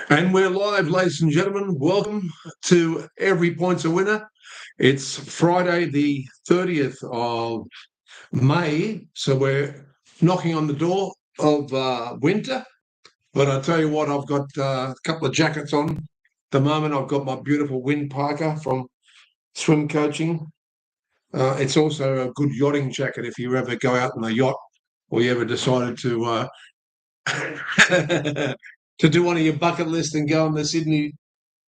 And we're live, ladies and gentlemen. Welcome to Every Point's a Winner. It's Friday, the 30th of May, so we're knocking on the door of winter. But I tell you what, I've got a couple of jackets on. At the moment, I've got my beautiful wind parka from swim coaching. It's also a good yachting jacket if you ever go out on a yacht or you ever decided to to do one of your bucket list and go on the Sydney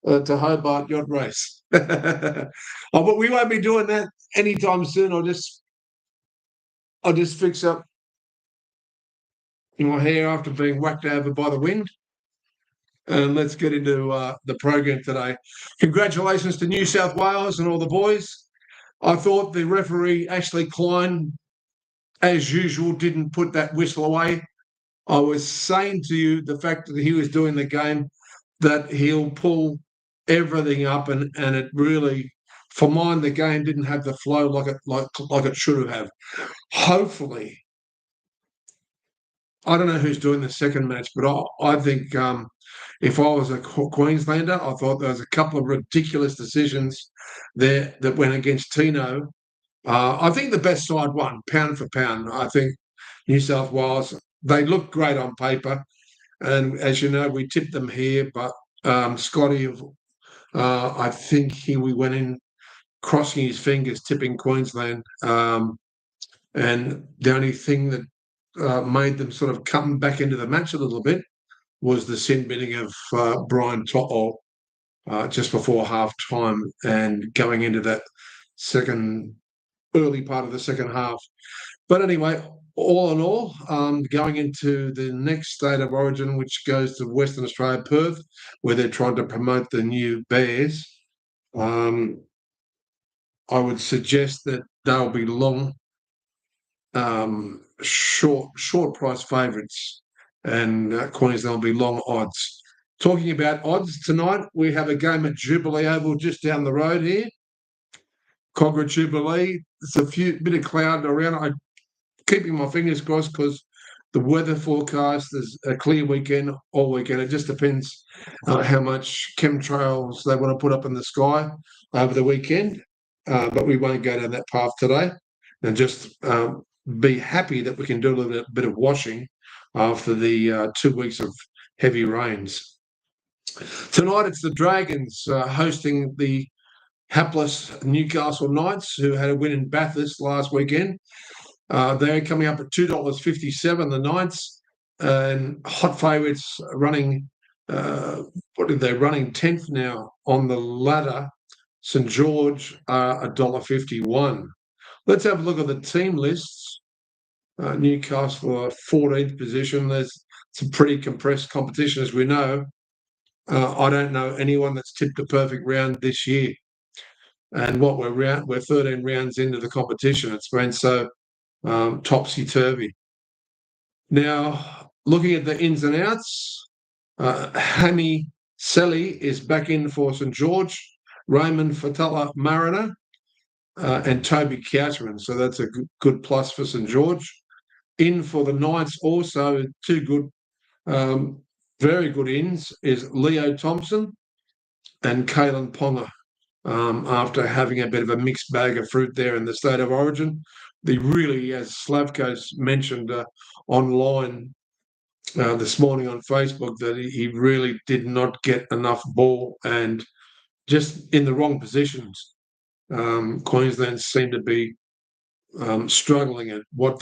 to Hobart yacht race. But we won't be doing that anytime soon. I'll just fix up my hair after being whacked over by the wind. And let's get into the program today. Congratulations to New South Wales and all the boys. I thought the referee, Ashley Klein, as usual, didn't put that whistle away. I was saying to you the fact that he was doing the game, that he'll pull everything up, and it really, for mine, the game didn't have the flow like it should have. Hopefully, I don't know who's doing the second match, but I think if I was a Queenslander, I thought there was a couple of ridiculous decisions there that went against Tino. I think the best side won, pound for pound. I think New South Wales, they look great on paper. And as you know, we tipped them here, but Scotty, I think we went in crossing his fingers, tipping Queensland. And the only thing that made them sort of come back into the match a little bit was the sin binning of Brian To'o just before half time and going into that early part of the second half. But anyway, all in all, going into the next state of origin, which goes to Western Australia, Perth, where they're trying to promote the new Bears, I would suggest that they'll be long, short price favourites, and Queensland will be long odds. Talking about odds tonight, we have a game at Jubilee Oval just down the road here. Cogra Jubilee. There's a bit of cloud around. I'm keeping my fingers crossed because the weather forecast is a clear weekend all weekend. It just depends how much chemtrails they want to put up in the sky over the weekend. But we won't go down that path today, and just be happy that we can do a little bit of washing after the 2 weeks of heavy rains. Tonight it's the Dragons hosting the hapless Newcastle Knights, who had a win in Bathurst last weekend. They're coming up at $2.57, the Knights, and hot favourites running, running 10th now on the ladder. St George are $1.51. Let's have a look at the team lists. Newcastle are 14th position. There's some pretty compressed competition, as we know. I don't know anyone that's tipped a perfect round this year. And we're 13 rounds into the competition. It's been so topsy-turvy. Now, looking at the ins and outs, Hammy Selly is back in for St George, Raymond Fatala Mariner, and Toby Couchman. So that's a good plus for St George. In for the Knights also, two good, very good ins, is Leo Thompson and Kalen Ponga. After having a bit of a mixed bag of fruit there in the state of origin. Really, as Slavkos mentioned online this morning on Facebook, that he really did not get enough ball and just in the wrong positions. Queensland seemed to be struggling at what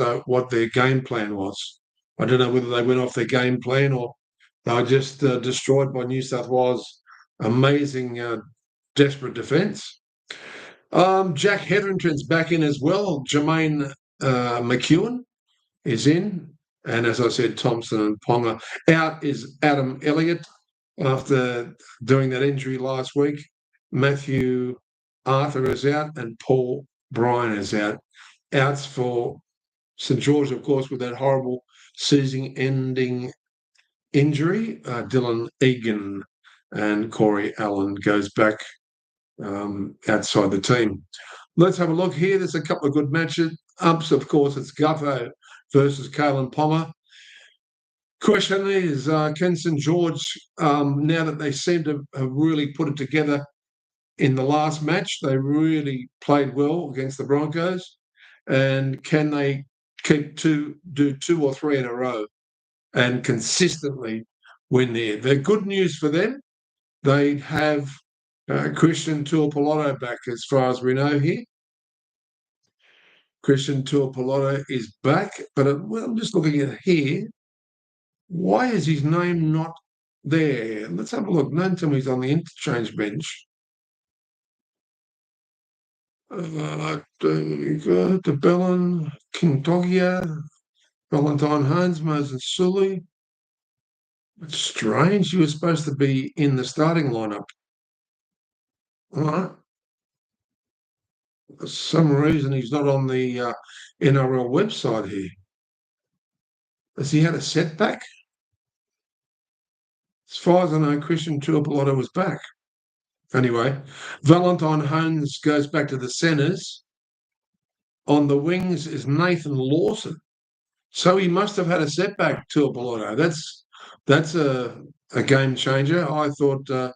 their game plan was. I don't know whether they went off their game plan or they were just destroyed by New South Wales' amazing desperate defence. Jack Hetherington's back in as well. Jermaine McEwen is in. And as I said, Thompson and Ponga. Out is Adam Elliott after doing that injury last week. Matthew Arthur is out and Paul Bryan is out. Outs for St George, of course, with that horrible season-ending injury. Dylan Egan and Corey Allen goes back outside the team. Let's have a look here. There's a couple of good matches. Ups, of course, it's Gutho versus Kalen Ponga. Question is, can St George, now that they seem to have really put it together in the last match, they really played well against the Broncos, and can they do 2 or 3 in a row and consistently win there? The good news for them, they have Christian Tuapolotto back, as far as we know here. Christian Tuapolotto is back, but I'm just looking at here. Why is his name not there? Let's have a look. Don't tell me he's on the interchange bench. De Bellin, King Togia, Valentine Holmes, Moses Sully. It's strange. He was supposed to be in the starting lineup. All right. For some reason, he's not on the NRL website here. Has he had a setback? As far as I know, Christian Tuapolotto was back. Anyway, Valentine Holmes goes back to the centres. On the wings is Nathan Lawson. So he must have had a setback, Tuapolotto. That's a game changer. I thought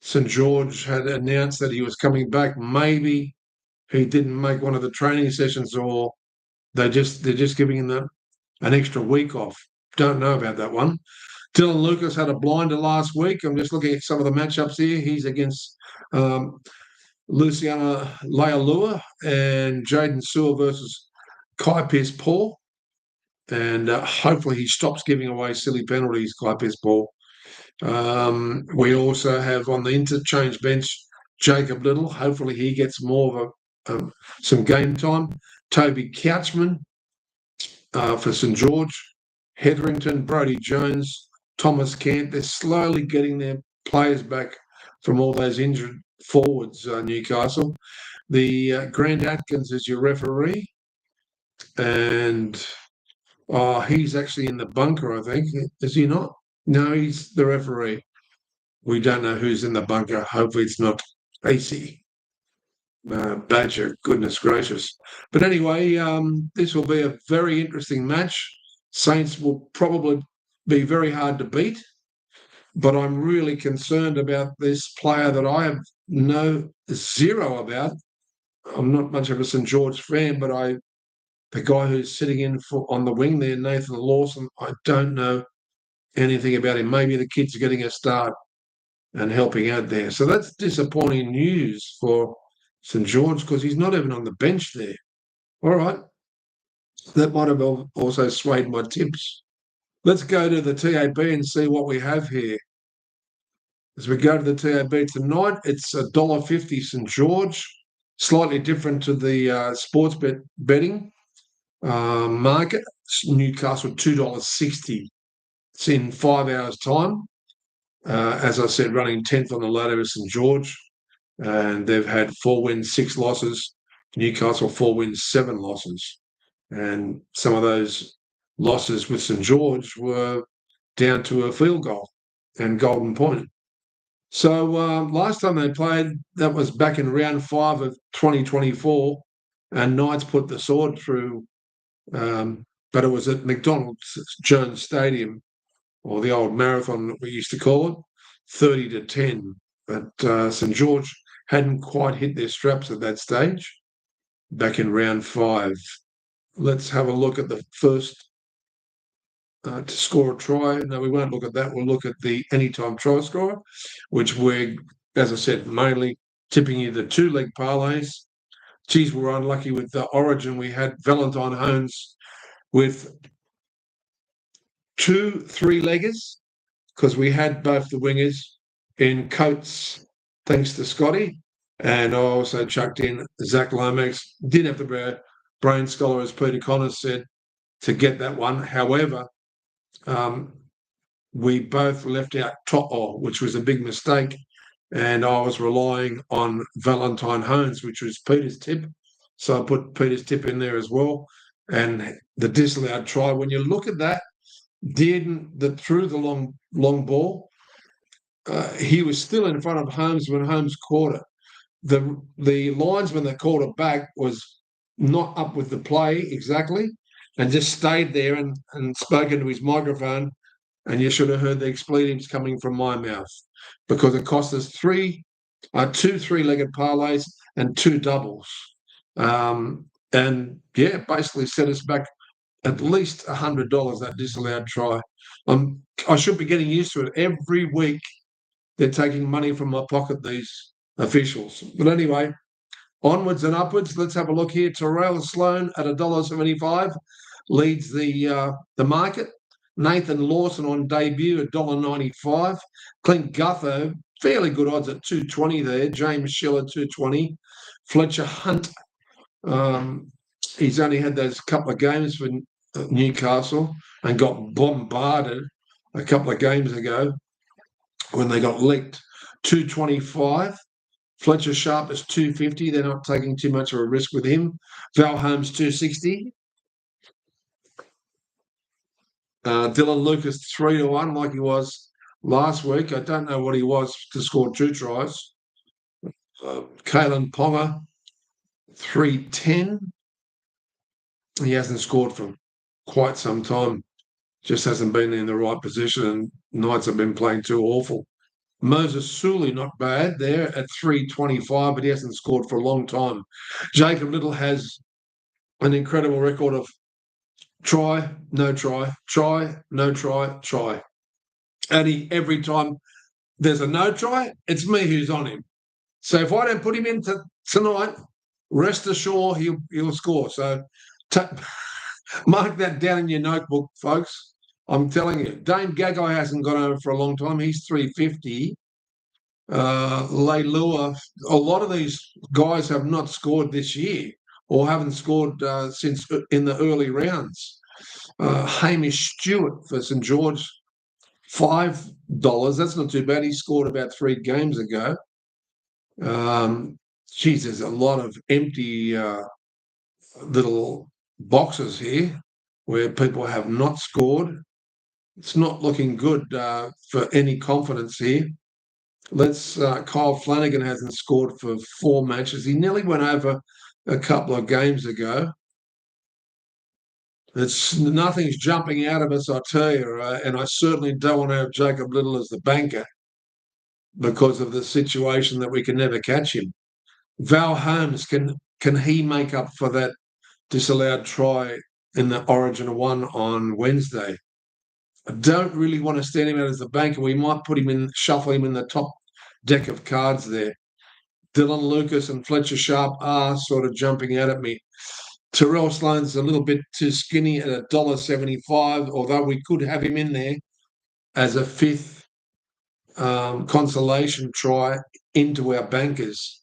St George had announced that he was coming back. Maybe he didn't make one of the training sessions, or they're just giving him an extra week off. Don't know about that one. Dylan Lucas had a blinder last week. I'm just looking at some of the matchups here. He's against Luciana Lealua and Jaden Sewer versus Kai Pierce-Paul. And hopefully he stops giving away silly penalties, Kai Pierce-Paul. We also have on the interchange bench Jacob Little. Hopefully he gets more of some game time. Toby Couchman for St George. Hetherington, Brodie Jones, Thomas Kent. They're slowly getting their players back from all those injured forwards, Newcastle. The Grant Atkins is your referee. And he's actually in the bunker, I think. Is he not? No, he's the referee. We don't know who's in the bunker. Hopefully it's not AC Badger. Goodness gracious. But anyway, this will be a very interesting match. Saints will probably be very hard to beat, but I'm really concerned about this player that I have no zero about. I'm not much of a St George fan, but the guy who's sitting in on the wing there, Nathan Lawson, I don't know anything about him. Maybe the kid's getting a start and helping out there. So that's disappointing news for St George, because he's not even on the bench there. All right. That might have also swayed my tips. Let's go to the TAB and see what we have here. As we go to the TAB tonight, it's $1.50 St George, slightly different to the sports betting market. Newcastle $2.60. It's in 5 hours' time. As I said, running 10th on the ladder is St George, and they've had 4 wins, 6 losses. Newcastle 4 wins, 7 losses. And some of those losses with St George were down to a field goal and golden point. So last time they played, that was back in round 5 of 2024, and Knights put the sword through, but it was at McDonald Jones Stadium, or the old marathon that we used to call it, 30-10. But St George hadn't quite hit their straps at that stage back in round 5. Let's have a look at the first to score a try. No, we won't look at that. We'll look at the anytime try scorer, which we're, as I said, mainly tipping you the 2-leg parlays. Geez, we were unlucky with the Origin. We had Valentine Holmes with 2 3-leggers, because we had both the wingers in Coates, thanks to Scotty. And I also chucked in Zach Lomax. Didn't have to be a brain scholar, as Peter Connors said, to get that one. However, we both left out To'o, which was a big mistake. And I was relying on Valentine Holmes, which was Peter's tip. So I put Peter's tip in there as well. And the disallowed try, when you look at that, through the long ball, he was still in front of Holmes when Holmes caught it. The linesman that called it back was not up with the play exactly, and just stayed there and spoke into his microphone and you should have heard the expletives coming from my mouth, because it cost us two three-legged parlays and two doubles. And yeah, basically set us back at least $100, that disallowed try. I should be getting used to it. Every week they're taking money from my pocket, these officials. But anyway, onwards and upwards. Let's have a look here. Terrell Sloan at $1.75 leads the market. Nathan Lawson on debut at $1.95. Clint Gutho, fairly good odds at $2.20 there. James Schiller, $2.20. Fletcher Hunt, he's only had those couple of games for Newcastle and got bombarded a couple of games ago when they got leaked. $2.25. Fletcher Sharp is $2.50. They're not taking too much of a risk with him. Val Holmes, $2.60. Dylan Lucas, 3-1, like he was last week. I don't know what he was to score 2 tries. Kalen Ponga, 3.10. He hasn't scored for quite some time. Just hasn't been in the right position, and Knights have been playing too awful. Moses Sully, not bad there at 3.25, but he hasn't scored for a long time. Jacob Little has an incredible record of try, no try, try, no try, try. And every time there's a no try, it's me who's on him. So if I don't put him in tonight, rest assured he'll score. So mark that down in your notebook, folks. I'm telling you. Dane Gagai hasn't gone over for a long time. He's 3.50. Leilua, a lot of these guys have not scored this year or haven't scored since in the early rounds. Hamish Stewart for St George, $5. That's not too bad. He scored about 3 games ago. There's a lot of empty little boxes here where people have not scored. It's not looking good for any confidence here. Kyle Flanagan hasn't scored for 4 matches. He nearly went over a couple of games ago. Nothing's jumping out of us, I tell you, and I certainly don't want to have Jacob Little as the banker because of the situation that we can never catch him. Val Holmes, can he make up for that disallowed try in the Origin 1 on Wednesday? I don't really want to stand him out as the banker. We might shuffle him in the top deck of cards there. Dylan Lucas and Fletcher Sharp are sort of jumping out at me. Terrell Sloan's a little bit too skinny at $1.75, although we could have him in there as a 5th consolation try into our bankers.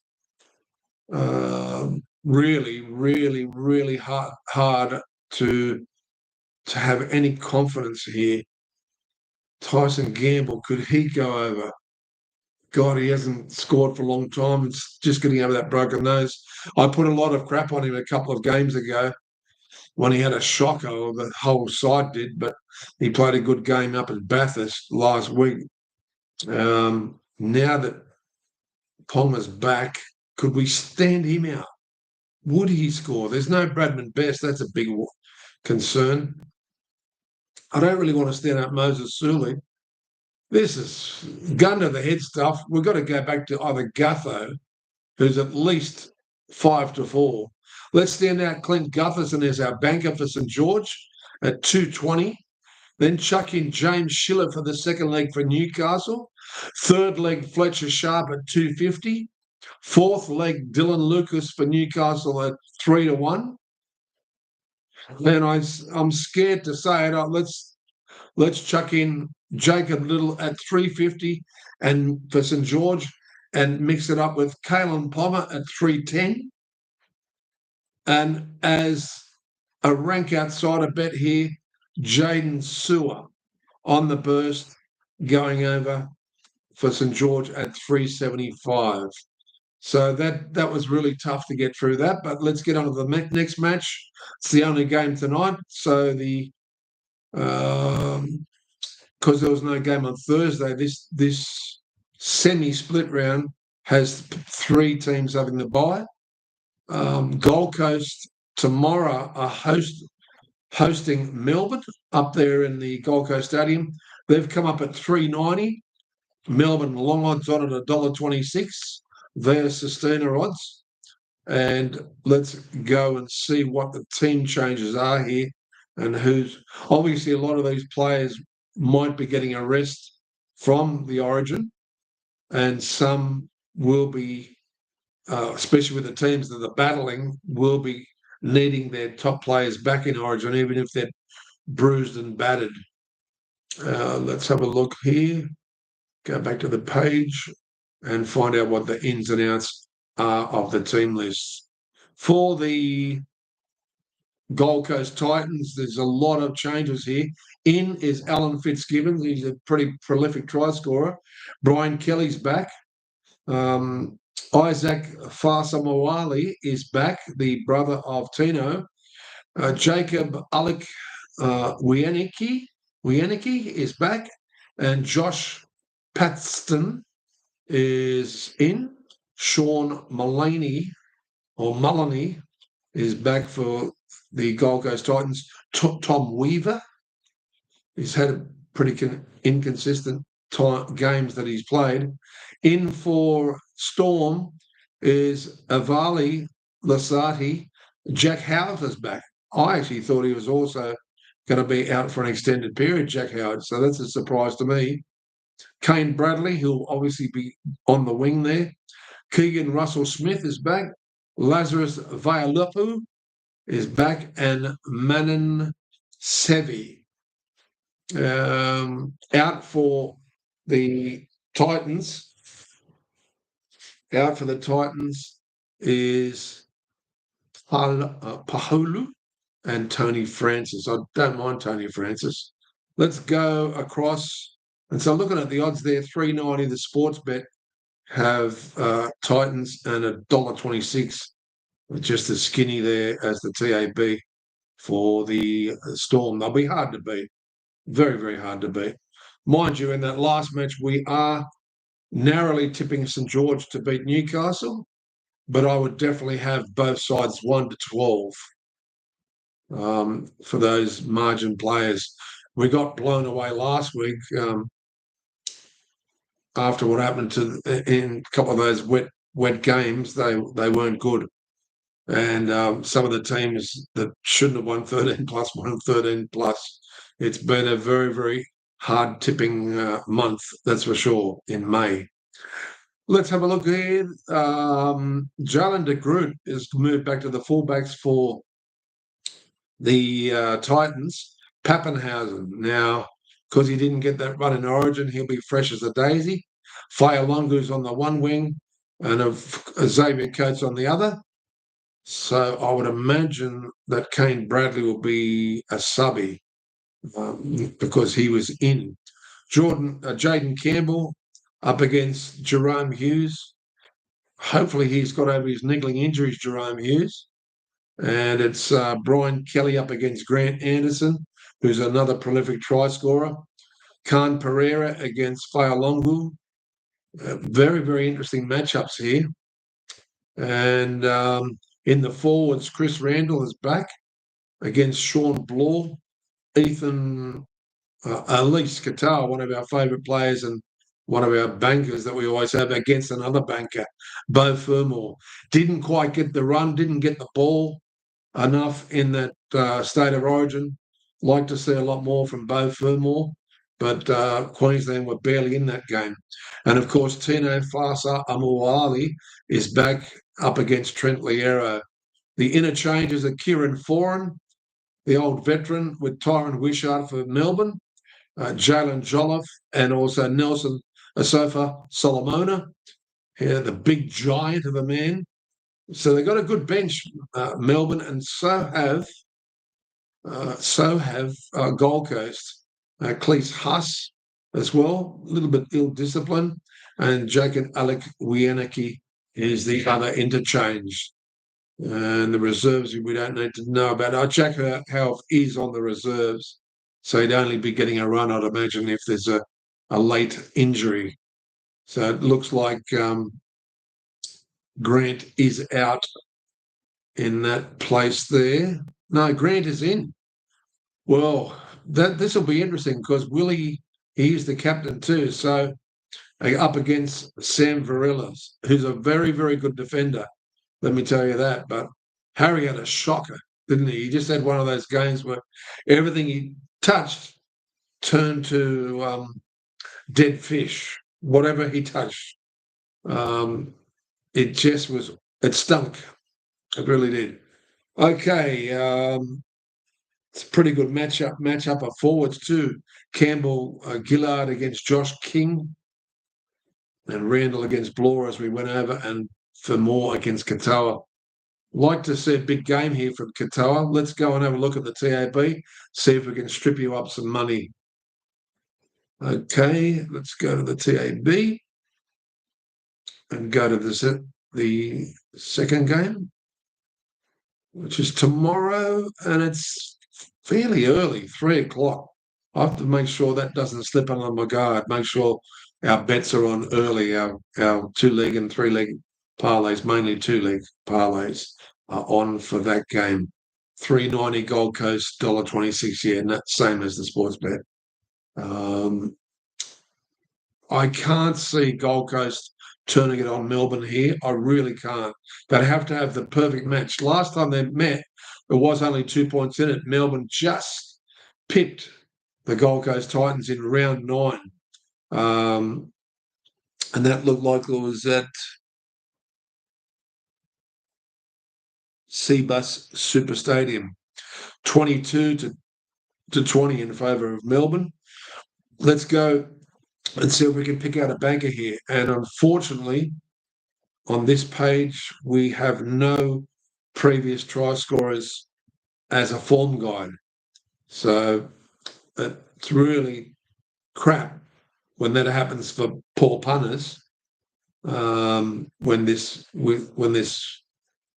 Really, really, really hard to have any confidence here. Tyson Gamble, could he go over? God, he hasn't scored for a long time. It's just getting over that broken nose. I put a lot of crap on him a couple of games ago when he had a shocker, or the whole side did, but he played a good game up at Bathurst last week. Now that Ponga's back, could we stand him out? Would he score? There's no Bradman Best. That's a big concern. I don't really want to stand up Moses Sully. This is gun to the head stuff. We've got to go back to either Gutho, who's at least 5-4. Let's stand out Clint Gutherson as our banker for St George at $2.20. Then chuck in James Schiller for the second leg for Newcastle. Third leg, Fletcher Sharp at $2.50. Fourth leg, Dylan Lucas for Newcastle at 3-1. Then I'm scared to say it. Let's chuck in Jacob Little at $3.50 and for St George, and mix it up with Kalen Palmer at $3.10. And as a rank outsider bet here, Jaden Sewer on the burst going over for St George at $3.75. So that was really tough to get through that. But let's get on to the next match. It's the only game tonight. So because there was no game on Thursday, this semi-split round has 3 teams having the bye. Gold Coast tomorrow are hosting Melbourne up there in the Gold Coast Stadium. They've come up at $3.90. Melbourne long odds on at $1.26. They're sustainer odds. And let's go and see what the team changes are here and who's obviously a lot of these players might be getting a rest from the Origin, and some will be, especially with the teams that are battling, will be needing their top players back in Origin, even if they're bruised and battered. Let's have a look here. Go back to the page and find out what the ins and outs are of the team list. For the Gold Coast Titans, there's a lot of changes here. In is Alan Fitzgibbons. He's a pretty prolific try scorer. Brian Kelly's back. Isaac Farsamawali is back, the brother of Tino. Jacob Alec Wieneke is back. And Josh Paxton is in. Sean Mullany is back for the Gold Coast Titans. Tom Weaver, he's had a pretty inconsistent games that he's played. In for Storm is Avali Lasati. Jack Howard is back. I actually thought he was also going to be out for an extended period, Jack Howard, so that's a surprise to me. Kane Bradley, who'll obviously be on the wing there. Keegan Russell Smith is back. Lazarus Vaialupu is back, and Manan Sevi. Out for the Titans. Out for the Titans is Paholu and Tony Francis. I don't mind Tony Francis. Let's go across. And so looking at the odds there, $3.90 the sports bet have Titans and $1.26, just as skinny there as the TAB for the Storm. They'll be hard to beat. Very, very hard to beat. Mind you, in that last match, we are narrowly tipping St George to beat Newcastle, but I would definitely have both sides 1-12 for those margin players. We got blown away last week after what happened in a couple of those wet games. They weren't good. And some of the teams that shouldn't have won 13 plus won 13 plus. It's been a very, very hard tipping month, that's for sure, in May. Let's have a look here. Jalen de Groot is moved back to the fullbacks for the Titans. Pappenhausen, now, because he didn't get that run in Origin, he'll be fresh as a daisy. Fayalongu's on the one wing and Xavier Coates on the other. So I would imagine that Kane Bradley will be a subby because he was in. Jaden Campbell up against Jerome Hughes. Hopefully he's got over his niggling injuries, Jerome Hughes. And it's Brian Kelly up against Grant Anderson, who's another prolific try scorer. Khan Pereira against Fayalongu. Very, very interesting matchups here. And in the forwards, Chris Randall is back against Sean Bloor. Ethan Elise Qatar, one of our favourite players and one of our bankers that we always have, against another banker, Beau Fermor. Didn't quite get the run, didn't get the ball enough in that State of Origin. Like to see a lot more from Beau Fermor, but Queensland were barely in that game. And, of course, Tino Fasa Amuali is back up against Trent Liero. The interchanges are Kieran Foran, the old veteran, with Tyron Wishart for Melbourne, Jalen Jolliffe, and also Nelson Asofa Solomona, the big giant of a man. So they've got a good bench, Melbourne, and so have Gold Coast. Cleese Huss as well, a little bit ill-disciplined, and Jacob Alec Wieneke is the other interchange. And the reserves we don't need to know about. Jack Howarth is on the reserves, so he'd only be getting a run, I'd imagine, if there's a late injury. So it looks like Grant is out in that place there. No, Grant is in. Well, this will be interesting because will he He's the captain too. So up against Sam Varillas, who's a very, very good defender. Let me tell you that. But Harry had a shocker, didn't he? He just had one of those games where everything he touched turned to dead fish. Whatever he touched, it just was. It stunk. It really did. Okay, it's a pretty good matchup of forwards too. Campbell Gillard against Josh King, and Randall against Bloor as we went over, and Fermor against Katoa. Like to see a big game here from Katoa. Let's go and have a look at the TAB, see if we can strip you up some money. Okay, let's go to the TAB and go to the second game, which is tomorrow, and it's fairly early, 3 o'clock. I have to make sure that doesn't slip under my guard. Make sure our bets are on early. Our 2-leg and 3-leg parlays, mainly 2-leg parlays, are on for that game. $3.90 Gold Coast, $1.26. Yeah, and that's same as the sports bet. I can't see Gold Coast turning it on Melbourne here. I really can't. They'd have to have the perfect match. Last time they met, there was only 2 points in it. Melbourne just pipped the Gold Coast Titans in round 9. And that looked like it was at Cbus Super Stadium. 22 to 20 in favour of Melbourne. Let's go and see if we can pick out a banker here. And unfortunately, on this page, we have no previous try scorers as a form guide. So it's really crap when that happens for poor punters, when this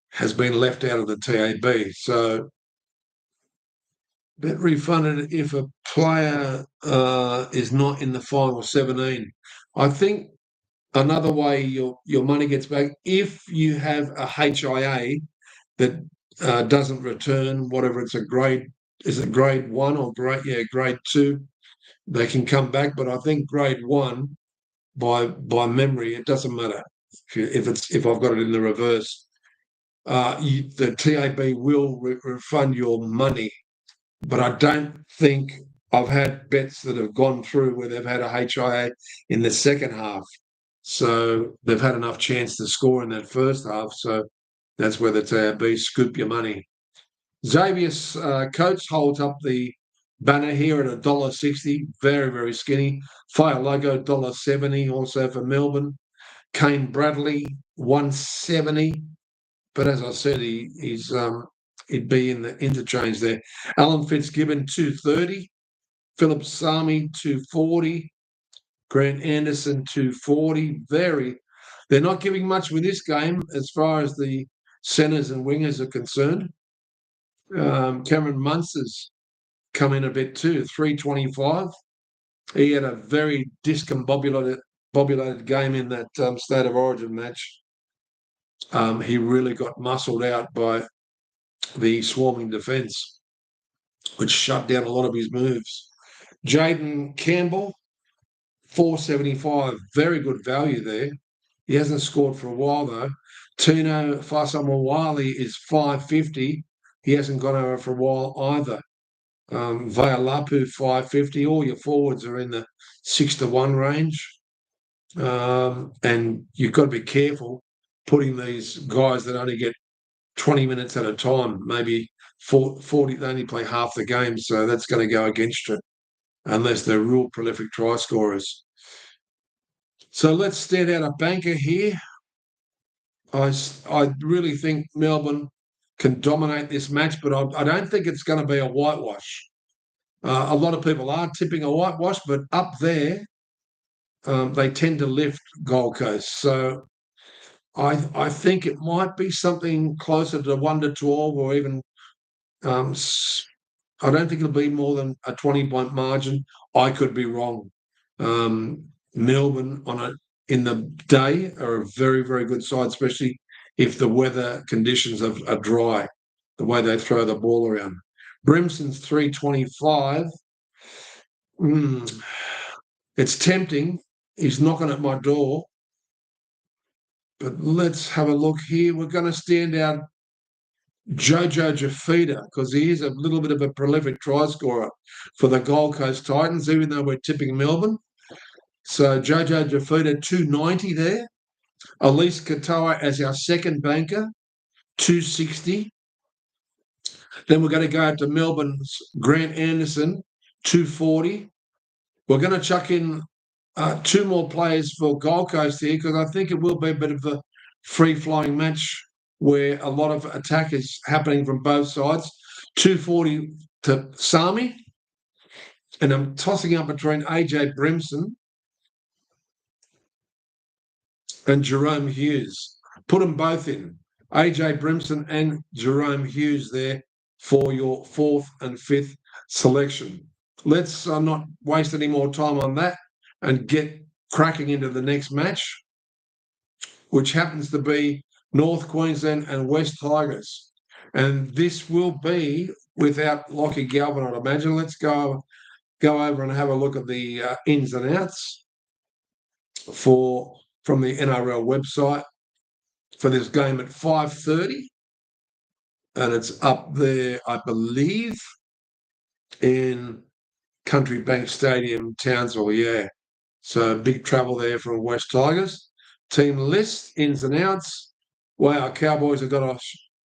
has been left out of the TAB. So bet refunded if a player is not in the final 17. I think another way your money gets back, if you have a HIA that doesn't return, whatever it's a grade, is it grade 1 or grade 2, they can come back. But I think grade 1, by memory, it doesn't matter if I've got it in the reverse. The TAB will refund your money, but I don't think I've had bets that have gone through where they've had a HIA in the second half. So they've had enough chance to score in that first half. So that's where the TAB scoop your money. Xavier's Coates holds up the banner here at $1.60. Very, very skinny. Fire Logo, $1.70 also for Melbourne. Kane Bradley, $1.70. But as I said, he'd be in the interchange there. Alan Fitzgibbon, $2.30. Philip Sami, $2.40. Grant Anderson, $2.40. They're not giving much with this game as far as the centres and wingers are concerned. Cameron Munster's come in a bit too, $3.25. He had a very discombobulated game in that State of Origin match. He really got muscled out by the swarming defence, which shut down a lot of his moves. Jaden Campbell, $4.75, very good value there. He hasn't scored for a while though. Tino Fasamawali is $5.50. He hasn't gone over for a while either. Vaialapu, $5.50. All your forwards are in the 6-1 range. And you've got to be careful putting these guys that only get 20 minutes at a time, maybe 40, they only play half the game, so that's going to go against it unless they're real prolific try scorers. So let's stand out a banker here. I really think Melbourne can dominate this match, but I don't think it's going to be a whitewash. A lot of people are tipping a whitewash, but up there, they tend to lift Gold Coast. So I think it might be something closer to 1-12, or even I don't think it'll be more than a 20-point margin. I could be wrong. Melbourne in the day are a very, very good side, especially if the weather conditions are dry, the way they throw the ball around. Brimson's $3.25. It's tempting. He's knocking at my door. But let's have a look here. We're going to stand out Jojo Jafita because he is a little bit of a prolific try scorer for the Gold Coast Titans, even though we're tipping Melbourne. So Jojo Jafita, 290 there. Elise Katoa as our second banker, 260. Then we're going to go out to Melbourne's Grant Anderson, 240. We're going to chuck in two more players for Gold Coast here because I think it will be a bit of a free-flowing match where a lot of attack is happening from both sides. 240 to Sami. And I'm tossing up between AJ Brimson and Jerome Hughes. Put them both in. AJ Brimson and Jerome Hughes there for your fourth and fifth selection. Let's not waste any more time on that and get cracking into the next match, which happens to be North Queensland and West Tigers. And this will be without Lockie Galvin, I'd imagine. Let's go over and have a look at the ins and outs from the NRL website for this game at 5:30. And it's up there, I believe, in Country Bank Stadium, Townsville, yeah. So big travel there from West Tigers. Team list, ins and outs. Wow, Cowboys have got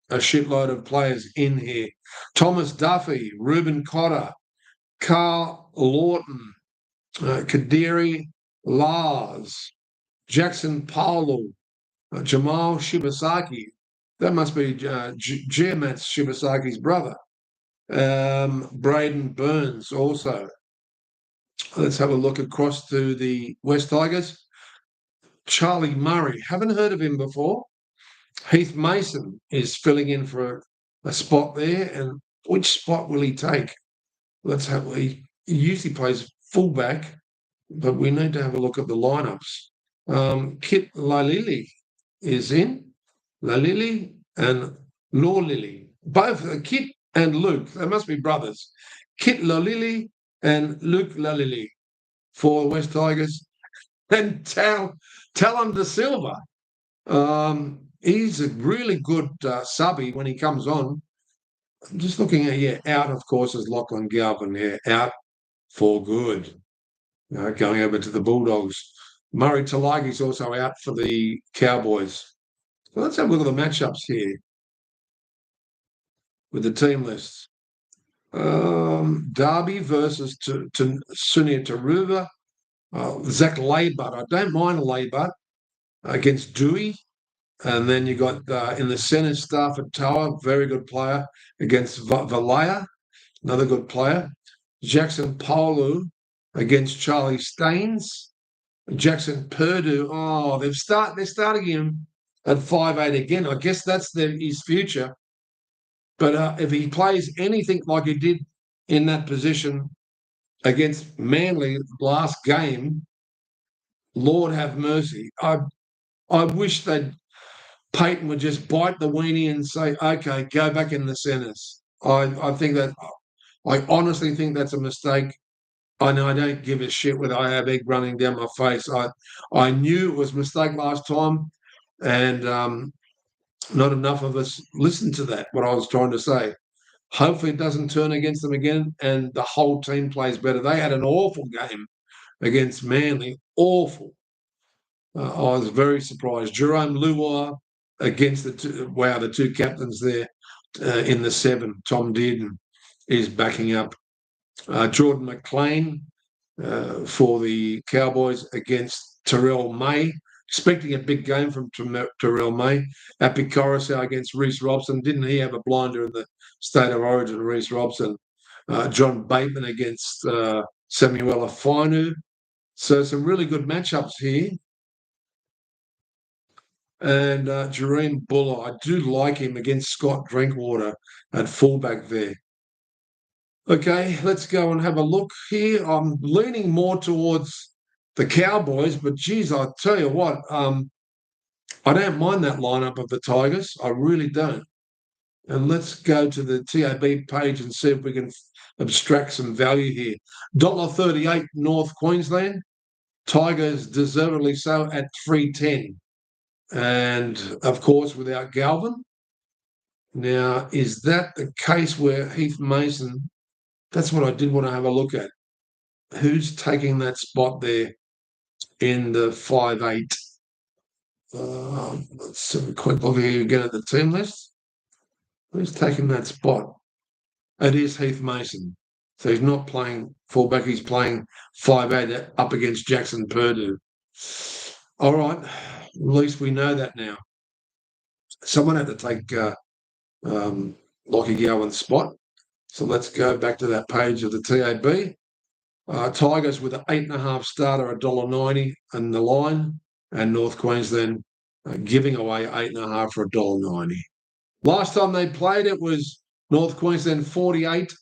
a shitload of players in here. Thomas Duffy, Ruben Cotter, Carl Lawton, Kadiri Lars, Jackson Paulu, Jamal Shibasaki. That must be Giamat Shibasaki's brother. Braden Burns also. Let's have a look across to the West Tigers. Charlie Murray. Haven't heard of him before. Heath Mason is filling in for a spot there. And which spot will he take? He usually plays fullback, but we need to have a look at the lineups. Kit Lalili is in. Lalili and Law Lily. Both Kit and Luke. They must be brothers. Kit Lalili and Luke Lalili for West Tigers. And Talon De Silva. He's a really good subby when he comes on. I'm just looking at, out, of course, is Lachlan Galvin, out for good. Going over to the Bulldogs. Murray Talagi's also out for the Cowboys. So let's have a look at the matchups here with the team lists. Derby versus Sunia Taruva. Zach Laybutt. I don't mind Laybutt against Dewey. And then you got in the centre Stafford Tower, very good player, against Valaya, another good player. Jackson Paulu against Charlie Staines. Jackson Purdue. Oh, they're starting him at 5'8" again. I guess that's his future. But if he plays anything like he did in that position against Manly last game, Lord have mercy. I wish Peyton would just bite the weenie and say, okay, go back in the centres. I honestly think that's a mistake. I know I don't give a shit whether I have egg running down my face. I knew it was a mistake last time, and not enough of us listened to that, what I was trying to say. Hopefully it doesn't turn against them again and the whole team plays better. They had an awful game against Manly. Awful. I was very surprised. Jerome Luai against the two captains there in the 7. Tom Dearden is backing up. Jordan McLean for the Cowboys against Terrell May. Expecting a big game from Terrell May. Api Coruscant against Reece Robson. Didn't he have a blinder in the State of Origin, Reece Robson? John Bateman against Samuela Fainu. So some really good matchups here. And Jareen Buller, I do like him against Scott Drinkwater at fullback there. Okay, let's go and have a look here. I'm leaning more towards the Cowboys, but geez, I tell you what, I don't mind that lineup of the Tigers. I really don't. And let's go to the TAB page and see if we can abstract some value here. $1.38 North Queensland, Tigers deservedly so at 310. And, of course, without Galvin. Now, is that the case where Heath Mason, that's what I did want to have a look at. Who's taking that spot there in the 5'8"? Let's have a quick look here again at the team list. Who's taking that spot? It is Heath Mason. So he's not playing fullback, he's playing 5'8" up against Jackson Purdue. All right, at least we know that now. Someone had to take Lockie Gowan's spot. So let's go back to that page of the TAB. Tigers with an 8.5 starter, $1.90 in the line, and North Queensland giving away 8.5 for $1.90. Last time they played, it was North Queensland 48.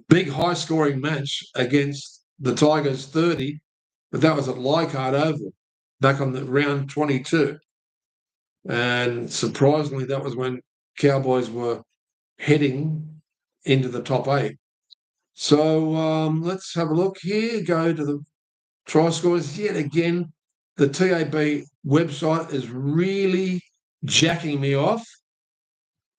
Big high-scoring match against the Tigers 30, but that was at Leichhardt Oval back on the round 22. And surprisingly, that was when Cowboys were heading into the top 8. So let's have a look here. Go to the try scores. Yet again, the TAB website is really jacking me off.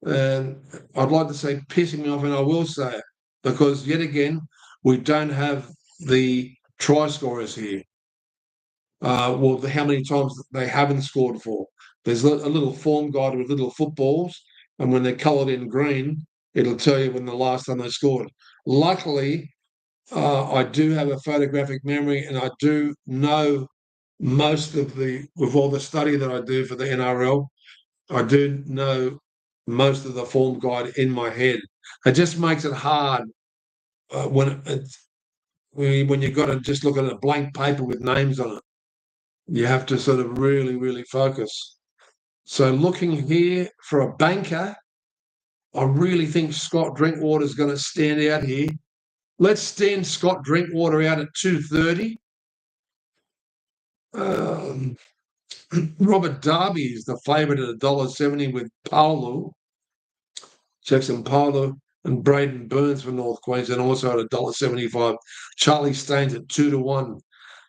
And I'd like to say pissing me off, and I will say it, because yet again, we don't have the try scorers here. Well, how many times they haven't scored for. There's a little form guide with little footballs, and when they're coloured in green, it'll tell you when the last time they scored. Luckily, I do have a photographic memory, and I do know most of with all the study that I do for the NRL, I do know most of the form guide in my head. It just makes it hard when you've got to just look at a blank paper with names on it. You have to sort of really, really focus. So looking here for a banker, I really think Scott Drinkwater is going to stand out here. Let's stand Scott Drinkwater out at 230. Robert Darby is the favourite at $1.70 with Paulu, Jackson Paulu, and Braden Burns for North Queensland, also at $1.75. Charlie Staines at 2-1.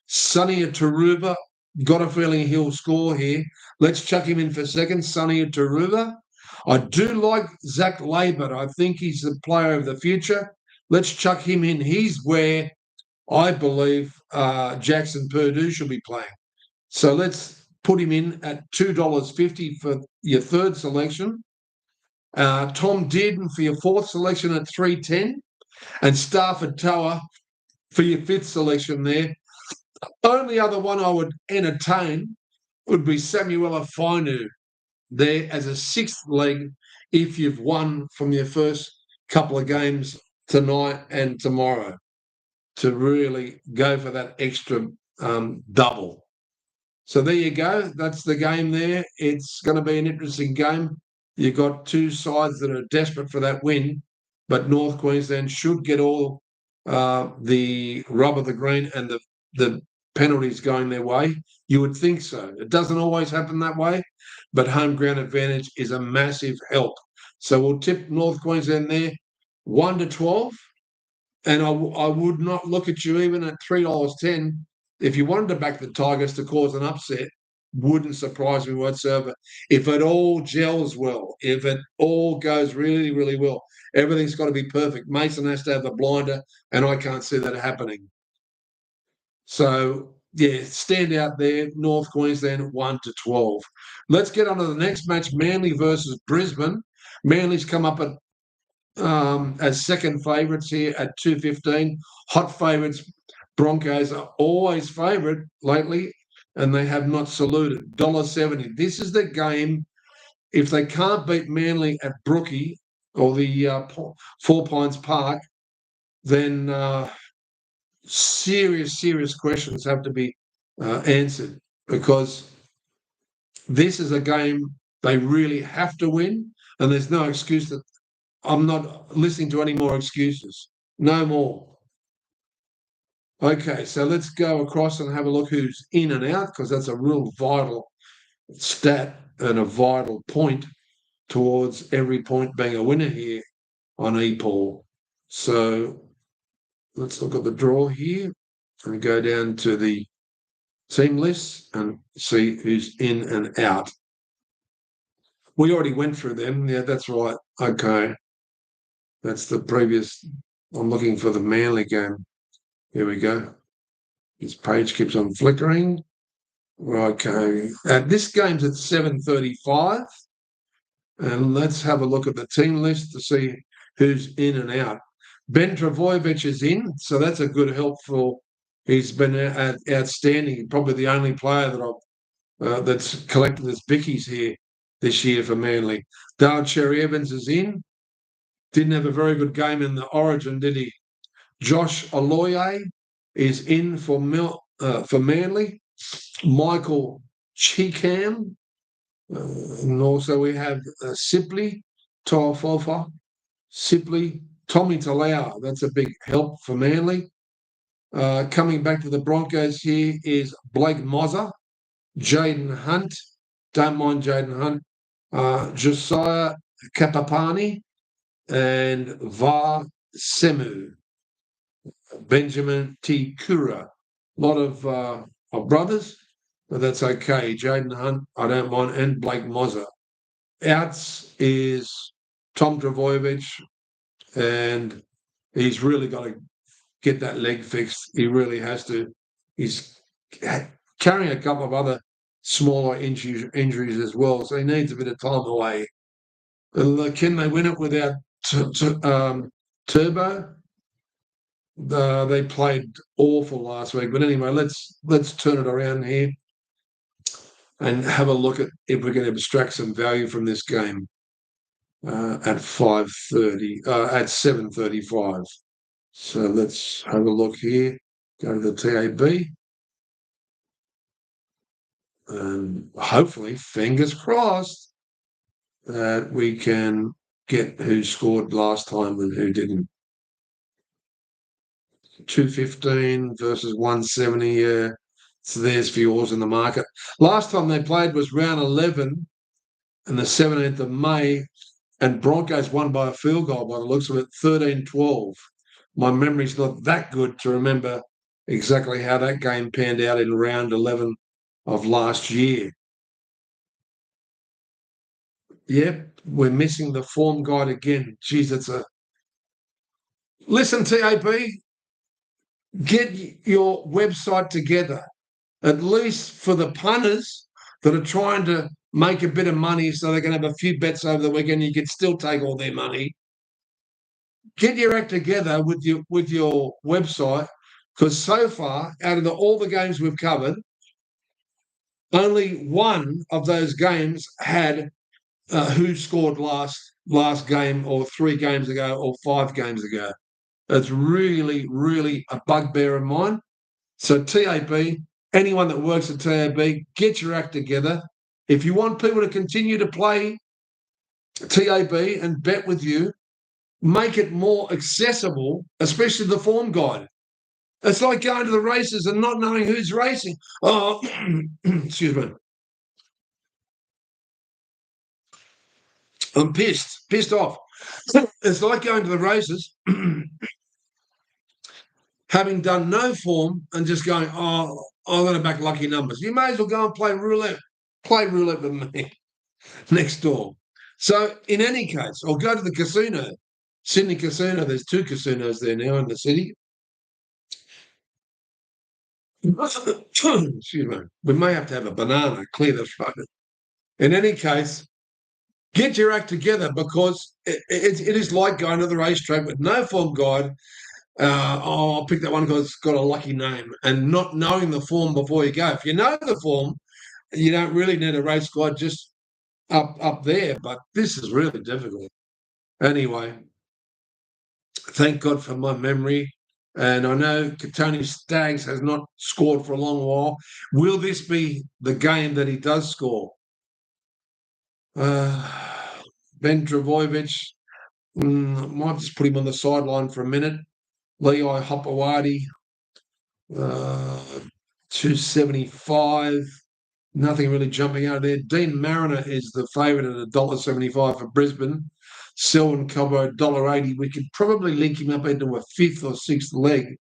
Sonny Taruba, got a feeling he'll score here. Let's chuck him in for second. Sonny Taruba. I do like Zach Labour. I think he's the player of the future. Let's chuck him in. He's where I believe Jackson Purdue should be playing. So let's put him in at $2.50 for your third selection. Tom Dearden for your fourth selection at $3.10. And Stafford Toa for your fifth selection there. Only other one I would entertain would be Samuela Fainu there as a sixth leg if you've won from your first couple of games tonight and tomorrow to really go for that extra double. So there you go. That's the game there. It's going to be an interesting game. You've got two sides that are desperate for that win, but North Queensland should get all the rub of the green and the penalties going their way. You would think so. It doesn't always happen that way, but home ground advantage is a massive help. So we'll tip North Queensland there 1-12. And I would not look at you even at $3.10. If you wanted to back the Tigers to cause an upset, wouldn't surprise me whatsoever. If it all gels well, if it all goes really, really well, everything's got to be perfect. Mason has to have the blinder, and I can't see that happening. So, yeah, stand out there, North Queensland 1-12. Let's get on to the next match, Manly versus Brisbane. Manly's come up at as second favourites here at 2.15. Hot favourites, Broncos are always favourite lately, and they have not saluted. $1.70. This is the game. If they can't beat Manly at Brookie or the Four Pines Park, then serious questions have to be answered, because this is a game they really have to win, and there's no excuse that I'm not listening to any more excuses. No more. Okay, so let's go across and have a look who's in and out, because that's a real vital stat and a vital point towards every point being a winner here on EPAW. So let's look at the draw here. and go down to the team list and see who's in and out. We already went through them. Yeah, that's right. Okay. That's the previous. I'm looking for the Manly game. Here we go. This page keeps on flickering. Okay. This game's at 7:35. And let's have a look at the team list to see who's in and out. Ben Travojevic is in, so that's a good help for. He's been outstanding. Probably the only player that that's collected his bickies here this year for Manly. Dale Cherry Evans is in. Didn't have a very good game in the Origin, did he? Josh Aloye is in for Manly. Michael Cheekham. And also we have Sipley, Toafofa, Sipley, Tommy Talau. That's a big help for Manly. Coming back to the Broncos here is Blake Mozzer, Jaden Hunt. Don't mind Jaden Hunt. Josiah Kapapani and Va Semu. Benjamin T. Kura. A lot of brothers, but that's okay. Jaden Hunt, I don't mind, and Blake Mozzer. Outs is Tom Travojevic, and he's really got to get that leg fixed. He really has to. He's carrying a couple of other smaller injuries as well, so he needs a bit of time away. Can they win it without Turbo? They played awful last week, but anyway, let's turn it around here and have a look at if we can extract some value from this game at 5:30, at 7:35. So let's have a look here. Go to the TAB, and hopefully, fingers crossed, that we can get who scored last time and who didn't. 215 versus 170. Yeah, so there's for yours in the market. Last time they played was round 11 and the 17th of May, and Broncos won by a field goal by the looks of it, 13-12. My memory's not that good to remember exactly how that game panned out in round 11 of last year. Yep, we're missing the form guide again. Geez, it's a... Listen, TAP, get your website together, at least for the punters that are trying to make a bit of money so they can have a few bets over the weekend. You can still take all their money. Get your act together with your website, because so far, out of all the games we've covered, only one of those games had who scored last game, or 3 games ago, or 5 games ago. It's really, really a bugbear of mine. So TAB, anyone that works at TAB, get your act together. If you want people to continue to play TAB and bet with you, make it more accessible, especially the form guide. It's like going to the races and not knowing who's racing. Oh, excuse me. I'm pissed off. It's like going to the races, having done no form and just going, oh, I'm going to back lucky numbers. You may as well go and play roulette. Play roulette with me next door. So in any case, I'll go to the casino, Sydney Casino. There's 2 casinos there now in the city. Excuse me. We may have to have a banana, clear the throat. In any case, get your act together, because it is like going to the racetrack with no form guide. I'll pick that one because it's got a lucky name, and not knowing the form before you go. If you know the form, you don't really need a race guide just up there, but this is really difficult. Anyway, thank God for my memory. And I know Tony Staggs has not scored for a long while. Will this be the game that he does score? Ben Travojevic, might just put him on the sideline for a minute. Lei Hopewadi, 275. Nothing really jumping out there. Dean Mariner is the favourite at $1.75 for Brisbane. Selwyn Cobbo, $1.80. We could probably link him up into a 5th or 6th leg.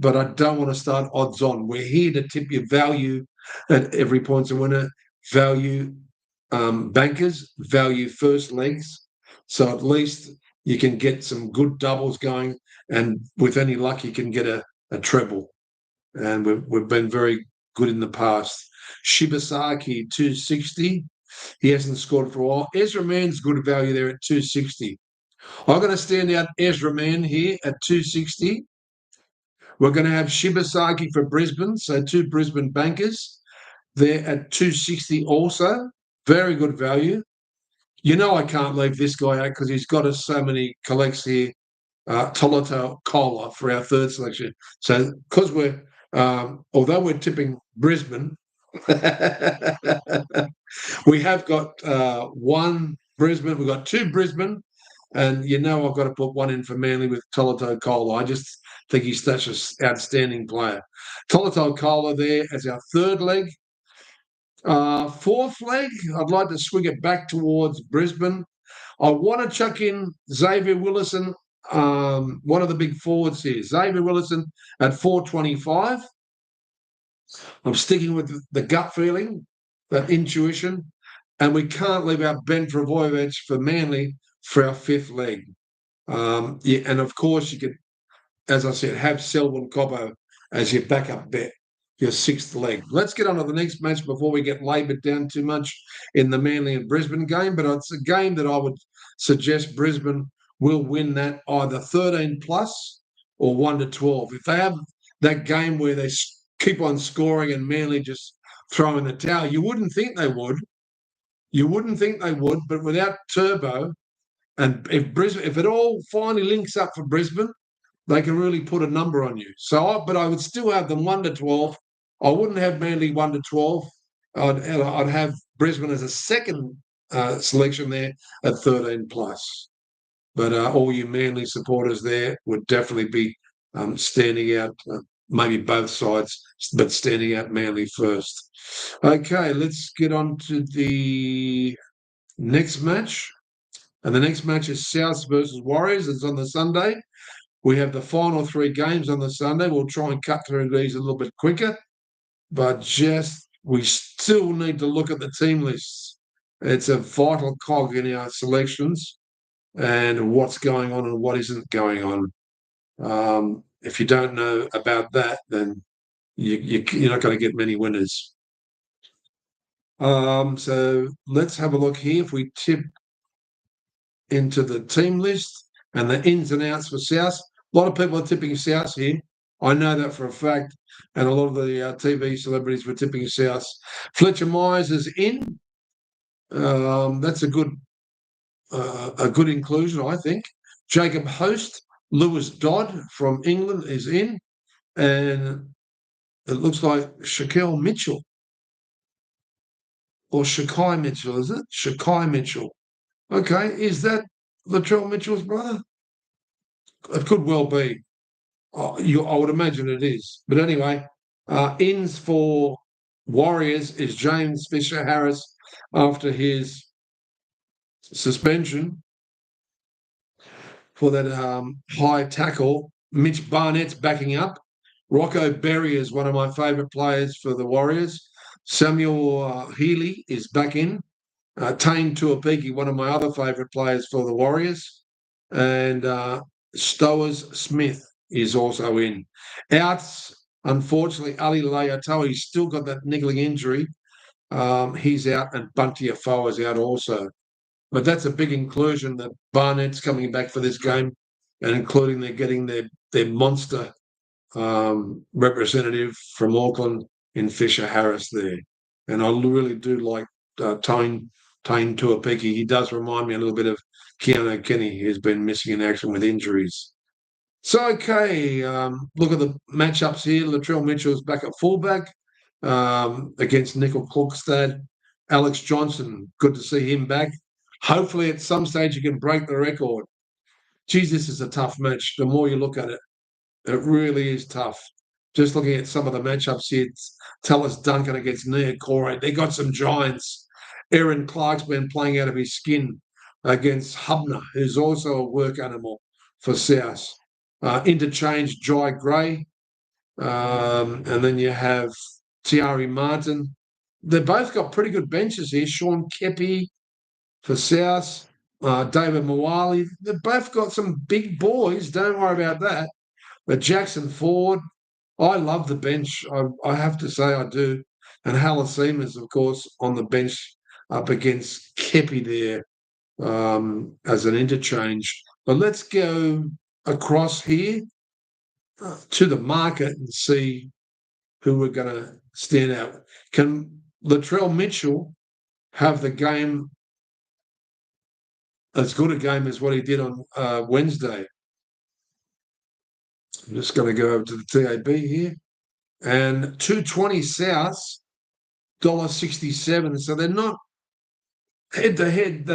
but I don't want to start odds on. We're here to tip your value at every points a winner, value bankers, value first legs. So at least you can get some good doubles going, and with any luck, you can get a treble. And we've been very good in the past. Shibasaki, 260. He hasn't scored for a while. Ezra Mann's good value there at 260. I'm going to stand out Ezra Mann here at 260. We're going to have Shibasaki for Brisbane, so 2 Brisbane bankers. They're at 260 also. Very good value. You know I can't leave this guy out because he's got us so many collects here. Tolito Kola for our third selection. So because although we're tipping Brisbane, we have got 1 Brisbane. We've got 2 Brisbane. And you know I've got to put 1 in for Manly with Tolito Kola. I just think he's such an outstanding player. Tolito Kola there as our third leg. Fourth leg, I'd like to swing it back towards Brisbane. I want to chuck in Xavier Willison, one of the big forwards here. Xavier Willison at 425. I'm sticking with the gut feeling, that intuition, and we can't leave out Ben Travojevic for Manly for our 5th leg. And of course, you could, as I said, have Selwyn Cobbo as your backup bet, your 6th leg. Let's get on to the next match before we get laboured down too much in the Manly and Brisbane game. But it's a game that I would suggest Brisbane will win that either 13 plus or 1-12. If they have that game where they keep on scoring and Manly just throw in the towel, you wouldn't think they would. You wouldn't think they would, but without Turbo, and if it all finally links up for Brisbane, they can really put a number on you. But I would still have them 1-12. I wouldn't have Manly 1-12. I'd have Brisbane as a second selection there at 13 plus. But all you Manly supporters there would definitely be standing out, maybe both sides, but standing out Manly first. Okay, let's get on to the next match. And the next match is South versus Warriors. It's on the Sunday. We have the final 3 games on the Sunday. We'll try and cut through these a little bit quicker, but we still need to look at the team lists. It's a vital cog in our selections and what's going on and what isn't going on. If you don't know about that, then you're not going to get many winners. So let's have a look here. If we tip into the team list and the ins and outs for South, a lot of people are tipping South here. I know that for a fact, and a lot of the TV celebrities were tipping South. Fletcher Myers is in. That's a good inclusion, I think. Jacob Host, Lewis Dodd from England is in, and it looks like Shaquille Mitchell or Shakai Mitchell, is it? Shakai Mitchell. Okay, is that Latrell Mitchell's brother? It could well be. I would imagine it is. But anyway, ins for Warriors is James Fisher-Harris after his suspension for that high tackle. Mitch Barnett's backing up. Rocco Berry is one of my favourite players for the Warriors. Samuel Healy is back in. Tane Tuapiki, one of my other favourite players for the Warriors. And Stowers Smith is also in. Outs, unfortunately, Ali Leatoa, he's still got that niggling injury. He's out, and Bunty Afoe is out also. But that's a big inclusion that Barnett's coming back for this game, and including they're getting their monster representative from Auckland in Fisher Harris there. And I really do like Tane Tuapiki. He does remind me a little bit of Keanu Kenny, who's been missing in action with injuries. So, okay, look at the matchups here. Latrell Mitchell's back at fullback against Nickel Klokstad. Alex Johnson, good to see him back. Hopefully at some stage you can break the record. Geez, this is a tough match. The more you look at it, it really is tough. Just looking at some of the matchups here, Tallis Duncan against Nia Corey. They got some giants. Aaron Clark's been playing out of his skin against Hubner, who's also a work animal for South. Interchange Jai Gray And then you have Tiari Martin. They've both got pretty good benches here. Sean Kepi for South, David Mawali. They've both got some big boys. Don't worry about that. But Jackson Ford, I love the bench. I have to say I do. And Halasimas, of course, on the bench up against Kepi there as an interchange. But let's go across here to the market and see who we're going to stand out. Can Latrell Mitchell have the game, as good a game as what he did on Wednesday? I'm just going to go over to the TAB here. And 220 South, $1.67. So they're not head to head.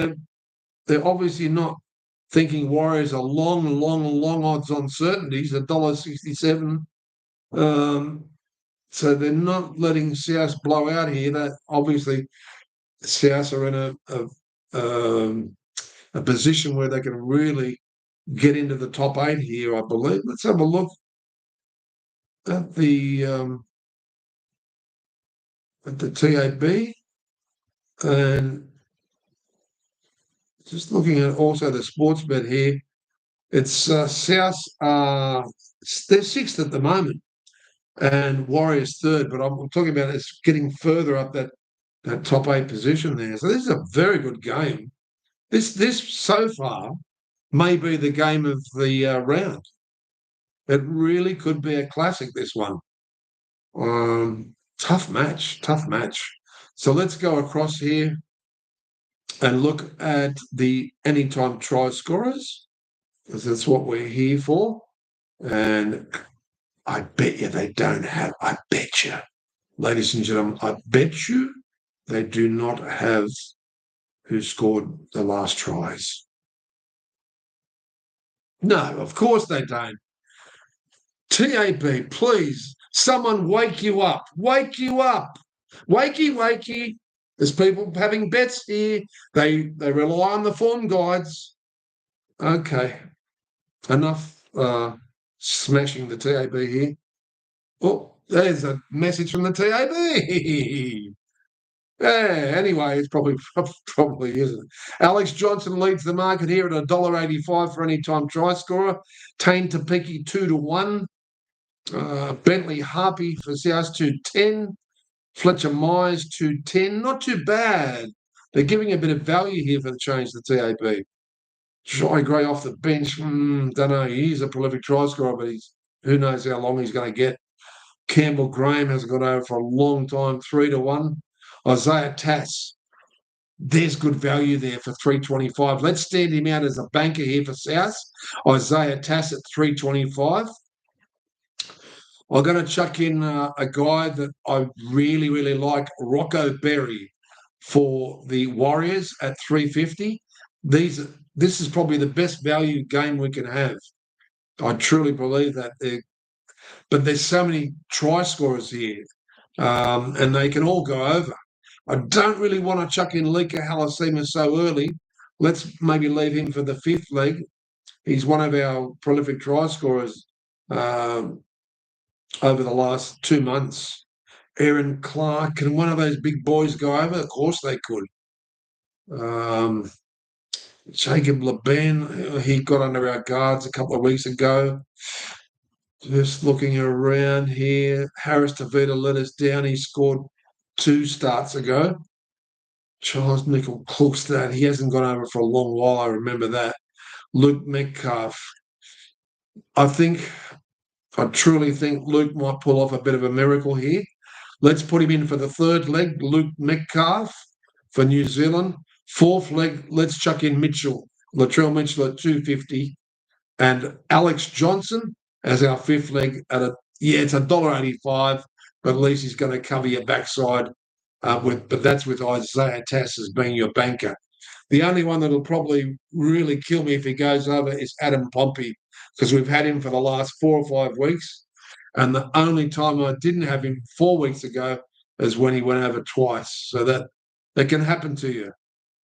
They're obviously not thinking Warriors are long odds on certainties, $1.67. So they're not letting South blow out here. That obviously South are in a position where they can really get into the top 8 here, I believe. Let's have a look at the TAB, and just looking at also the sports bet here. It's South. They're 6th at the moment, and Warriors 3rd. But I'm talking about it's getting further up that top 8 position there. So this is a very good game. This so far may be the game of the round. It really could be a classic, this one. Tough match. So let's go across here and look at the anytime try scorers, because that's what we're here for. And I bet you they don't have, I bet you, ladies and gentlemen, I bet you they do not have who scored the last tries. No, of course they don't. TAB, please, someone wake you up. Wake you up. Wakey. There's people having bets here. They rely on the form guides. Okay. Enough smashing the TAB here. Oh, there's a message from the TAB. Yeah, anyway, it's probably isn't. Alex Johnson leads the market here at $1.85 for any time try scorer. Tane Tapiki 2-1. Bentley Harpy for South 210. Fletcher Myers 210. Not too bad. They're giving a bit of value here for the change to the TAB. Jai Gray off the bench. Don't know. He's a prolific try scorer, but who knows how long he's going to get. Campbell Graham hasn't got over for a long time, 3-1. Isaiah Tass, there's good value there for 325. Let's stand him out as a banker here for South. Isaiah Tass at 325. I'm going to chuck in a guy that I really like, Rocco Berry, for the Warriors at 350. This is probably the best value game we can have. I truly believe that. But there's so many try scorers here, and they can all go over. I don't really want to chuck in Lika Halasima so early. Let's maybe leave him for the 5th leg. He's one of our prolific try scorers over the last 2 months. Aaron Clark, can one of those big boys go over? Of course they could. Jacob Laban, he got under our guards a couple of weeks ago. Just looking around here, Harris Tavita let us down. He scored 2 starts ago. Charles Nickel Klukstad, he hasn't gone over for a long while. I remember that. Luke Metcalf. I truly think Luke might pull off a bit of a miracle here. Let's put him in for the 3rd leg, Luke Metcalf for New Zealand. 4th leg, let's chuck in Latrell Mitchell at 250, and Alex Johnson as our 5th leg it's $1.85, but at least he's going to cover your backside but that's with Isaiah Tass as being your banker. The only one that'll probably really kill me if he goes over is Adam Pompey, because we've had him for the last 4 or 5 weeks, and the only time I didn't have him 4 weeks ago is when he went over twice. So that can happen to you.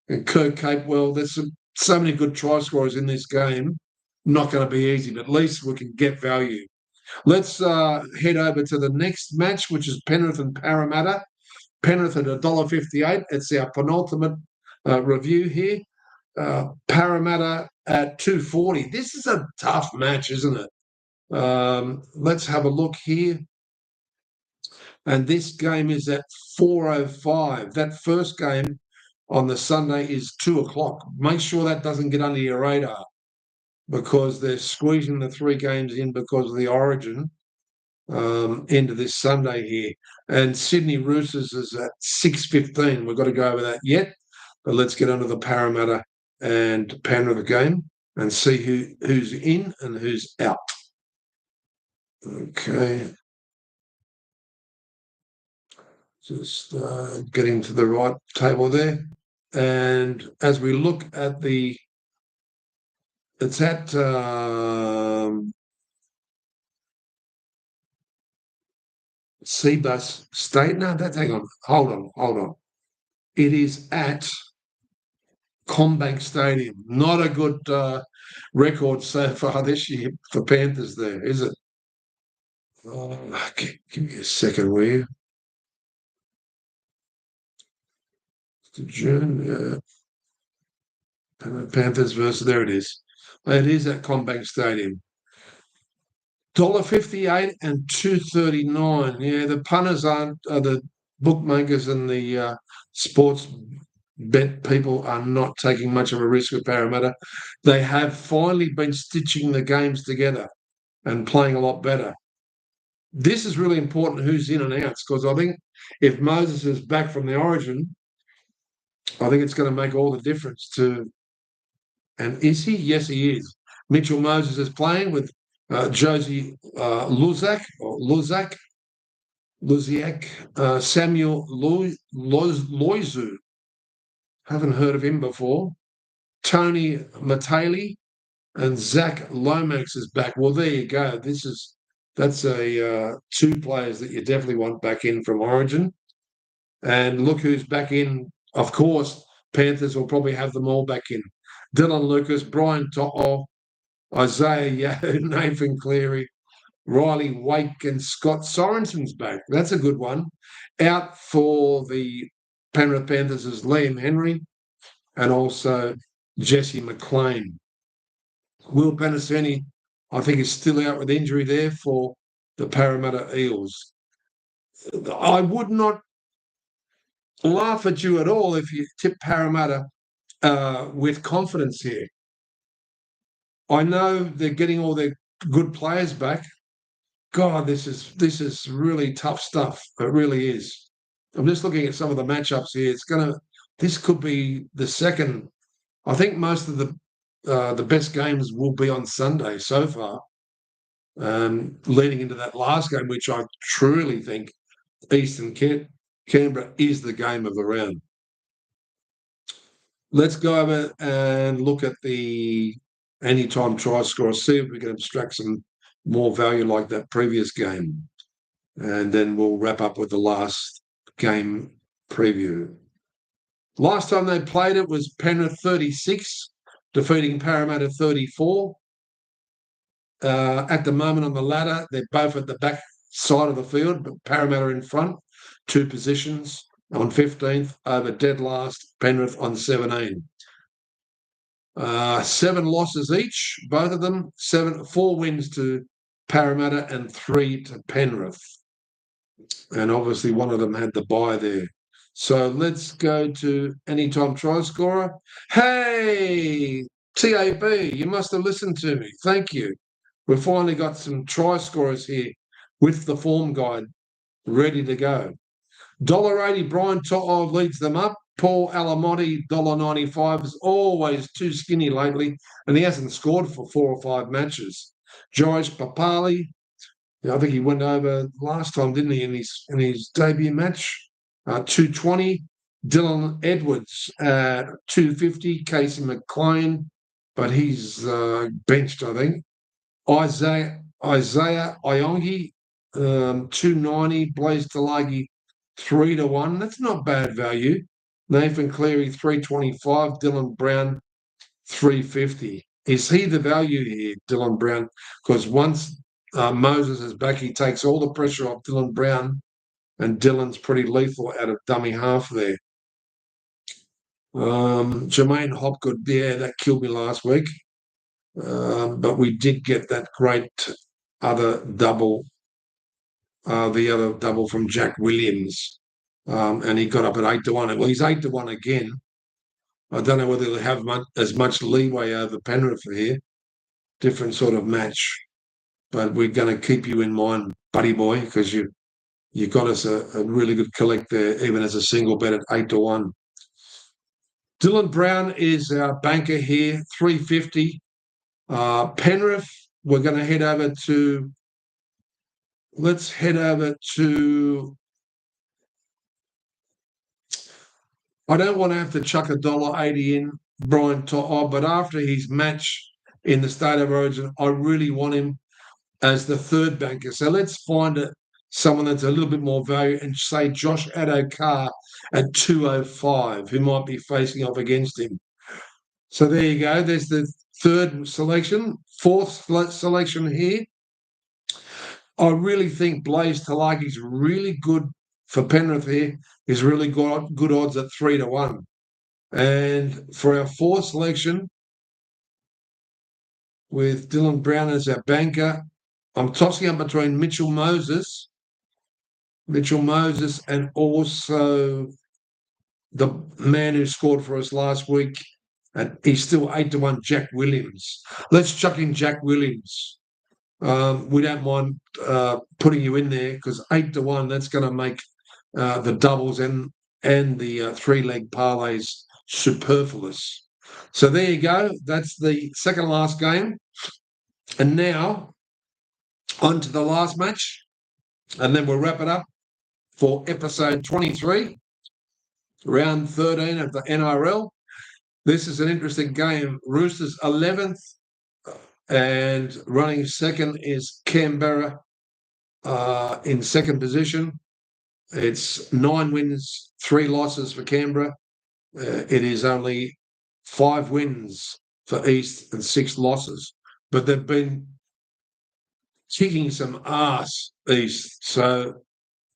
And Kirk Capewell, there's so many good try scorers in this game. Not going to be easy, but at least we can get value. Let's head over to the next match, which is Penrith and Parramatta. Penrith at $1.58. It's our penultimate review here. Parramatta at $2.40. This is a tough match, isn't it? Let's have a look here. And this game is at 4:05. That first game on the Sunday is 2:00. Make sure that doesn't get under your radar, because they're squeezing the 3 games in because of the origin into this Sunday here. And Sydney Roosters is at 6:15. We've got to go over that yet, but let's get onto the Parramatta and Penrith game and see who's in and who's out. Okay. Just getting to the right table there. And as we look at it's at Seabus State. No, hang on. Hold on. It is at Combank Stadium. Not a good record so far this year for Panthers there, is it? Give me a second, will you? June, Panthers versus, there it is. It is at Combank Stadium. $1.58 and $2.39. Yeah, the punters aren't, the bookmakers and the sports bet people are not taking much of a risk with Parramatta. They have finally been stitching the games together and playing a lot better. This is really important, who's in and out, because I think if Moses is back from the origin, I think it's going to make all the difference to. And is he? Yes, he is. Mitchell Moses is playing with Josie Luziak, Samuel Loizu. Haven't heard of him before. Tony Matali and Zach Lomax is back. Well, there you go. That's a 2 players that you definitely want back in from Origin. And look who's back in. Of course, Panthers will probably have them all back in. Dylan Lucas, Brian To'o, Isaiah Yeo, Nathan Cleary, Riley Wake, and Scott Sorensen's back. That's a good one. Out for the Penrith Panthers is Liam Henry and also Jesse McLean. Will Penasini, I think, is still out with injury there for the Parramatta Eels. I would not laugh at you at all if you tip Parramatta with confidence here. I know they're getting all their good players back. God, this is really tough stuff. It really is. I'm just looking at some of the matchups here. This could be the second. I think most of the best games will be on Sunday so far, leading into that last game, which I truly think Eastern Canberra is the game of the round. Let's go over and look at the anytime try score, see if we can abstract some more value like that previous game. And then we'll wrap up with the last game preview. Last time they played it was Penrith 36, defeating Parramatta 34. At the moment on the ladder, they're both at the back side of the field, but Parramatta in front, 2 positions on 15th over dead last, Penrith on 17. 7 losses each, both of them. 4 wins to Parramatta and 3 to Penrith. And obviously one of them had the bye there. So let's go to anytime try scorer. Hey, TAB, you must have listened to me. Thank you. We've finally got some try scorers here with the form guide ready to go. $1.80, Brian To'o leads them up. Paul Alamotti, $1.95, is always too skinny lately, and he hasn't scored for 4 or 5 matches. Joyce Papali, I think he went over last time, didn't he, in his debut match? $2.20. Dylan Edwards at $2.50. Casey McLean, but he's benched, I think. Isaiah Iongi, $2.90. Blaze Talagi, 3-1. That's not bad value. Nathan Cleary, $3.25. Dylan Brown, $3.50. Is he the value here, Dylan Brown? Because once Moses is back. He takes all the pressure off Dylan Brown, and Dylan's pretty lethal out of dummy half there. Jermaine Hopgood, yeah, that killed me last week. But we did get that great other double, the other double from Jack Williams. And he got up at 8-1. Well, he's 8-1 again. I don't know whether he'll have as much leeway over Penrith here. Different sort of match. But we're going to keep you in mind, buddy boy, because you got us a really good collect there, even as a single bet at 8-1. Dylan Brown is our banker here, 350. Penrith, we're going to head over to. Let's head over to. I don't want to have to chuck $1.80 in, Brian To'o, but after his match in the State of Origin, I really want him as the third banker. So let's find someone that's a little bit more value and say Josh Addo-Carr at 205, who might be facing off against him. So there you go. There's the third selection. Fourth selection here. I really think Blaze Talaki's really good for Penrith here. He's really got good odds at 3-1. And for our fourth selection, with Dylan Brown as our banker, I'm tossing up between Mitchell Moses, and also the man who scored for us last week. And he's still 8-1, Jack Williams. Let's chuck in Jack Williams. We don't mind putting you in there because 8-1, that's going to make the doubles and the three-leg parlays superfluous. So there you go. That's the second last game. And now on to the last match. And then we'll wrap it up for episode 23, round 13 of the NRL. This is an interesting game. Roosters 11th and running second is Canberra in second position. It's 9 wins, 3 losses for Canberra. It is only 5 wins for East and 6 losses. But they've been kicking some ass, East. So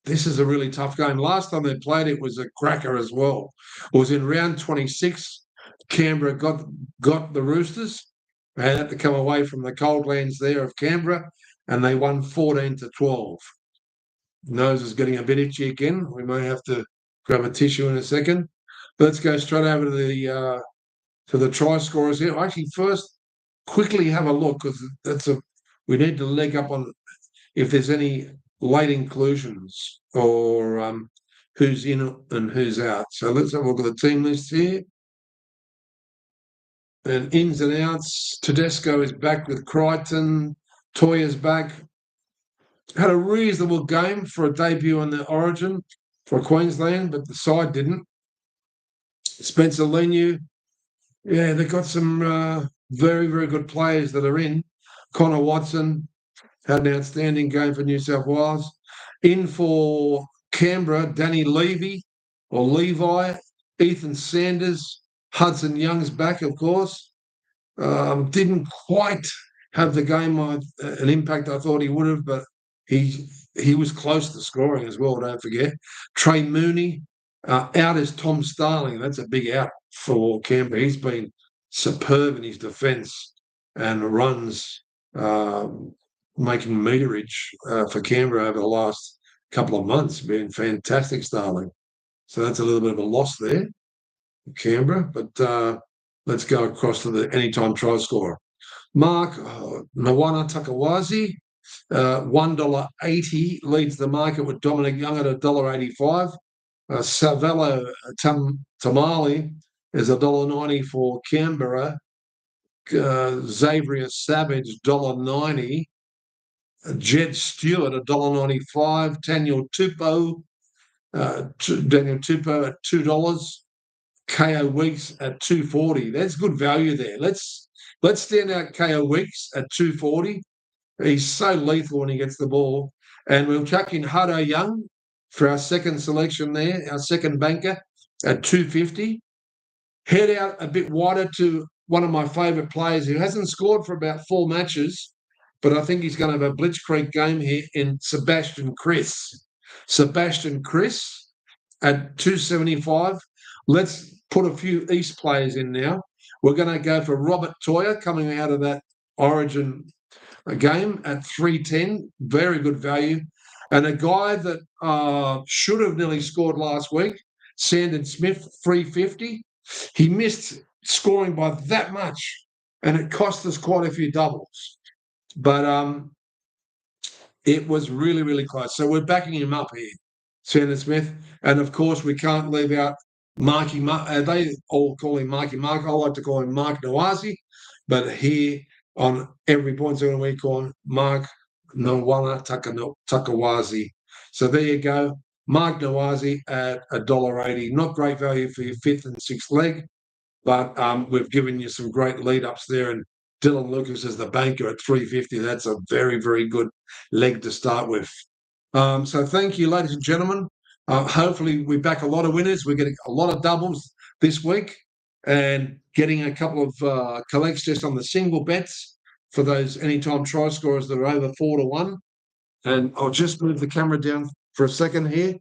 this is a really tough game. Last time they played, it was a cracker as well. It was in round 26. Canberra got the Roosters. They had to come away from the cold lands there of Canberra, and they won 14-12. Nose is getting a bit itchy again. We may have to grab a tissue in a second. Let's go straight over to the try scorers here. Actually, first, quickly have a look because we need to leg up on if there's any late inclusions or who's in and who's out. So let's have a look at the team list here. And ins and outs, Tedesco is back with Crichton. Toya's back. Had a reasonable game for a debut on the Origin for Queensland, but the side didn't. Spencer Leniu, yeah, they've got some very, very good players that are in. Connor Watson had an outstanding game for New South Wales. In for Canberra, Danny Levi, Ethan Sanders, Hudson Young's back, of course. Didn't quite have the game an impact I thought he would have, but he was close to scoring as well, don't forget. Trey Mooney, out as Tom Starling. That's a big out for Canberra. He's been superb in his defence and runs, making meterage for Canberra over the last couple of months. Been fantastic, Starling. So that's a little bit of a loss there, Canberra. But let's go across to the anytime try scorer. Mark Nawana Takawazi, $1.80 leads the market with Dominic Young at $1.85. Savello Tamale is $1.90 for Canberra. Xavier Savage, $1.90. Jed Stewart, $1.95. Daniel Tupou at $2. KO Weeks at $2.40. That's good value there. Let's stand out KO Weeks at $2.40. He's so lethal when he gets the ball. And we'll chuck in Huddo Young for our second selection there, our second banker at $2.50. Head out a bit wider to one of my favourite players who hasn't scored for about 4 matches, but I think he's going to have a blitzkrieg game here in Sebastian Chris. Sebastian Chris at 275. Let's put a few East players in now. We're going to go for Robert Toyer coming out of that Origin game at 310. Very good value. And a guy that should have nearly scored last week, Sandon Smith, 350. He missed scoring by that much, and it cost us quite a few doubles. But it was really, really close. So we're backing him up here, Sandon Smith. And, of course, we can't leave out Marky Mark. They all call him Marky Mark. I like to call him Mark Nawasi. But here on every point zone, we call him Mark Nawala Takawazi. So there you go. Mark Nawasi at $1.80. Not great value for your fifth and sixth leg, but we've given you some great lead-ups there. And Dylan Lucas is the banker at 350. That's a very, very good leg to start with. So thank you, ladies and gentlemen. Hopefully we back a lot of winners. We're getting a lot of doubles this week and getting a couple of collects just on the single bets for those anytime try scorers that are over 4-1. And I'll just move the camera down for a second here.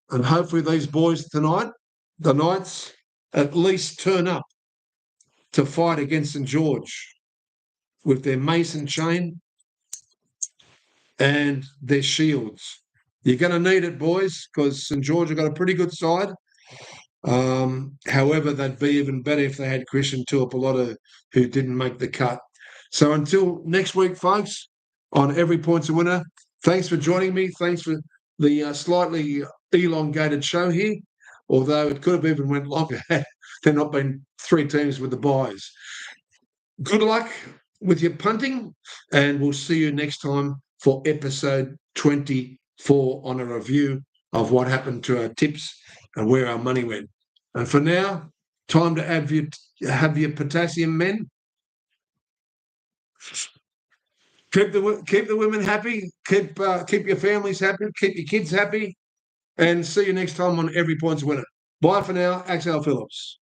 And hopefully these boys tonight, the Knights, at least turn up to fight against St George with their Mason chain and their shields. You're going to need it, boys, because St George have got a pretty good side. However, they'd be even better if they had Christian Tuapolotta, who didn't make the cut. So until next week, folks, on Every Point's a Winner, thanks for joining me. Thanks for the slightly elongated show here, although it could have even went longer had there not been three teams with the buys. Good luck with your punting, and we'll see you next time for episode 24 on a review of what happened to our tips and where our money went. And for now, time to have your potassium, men. Keep the women happy. Keep your families happy. Keep your kids happy. And see you next time on Every Point's Winner. Bye for now. Axel Phillips.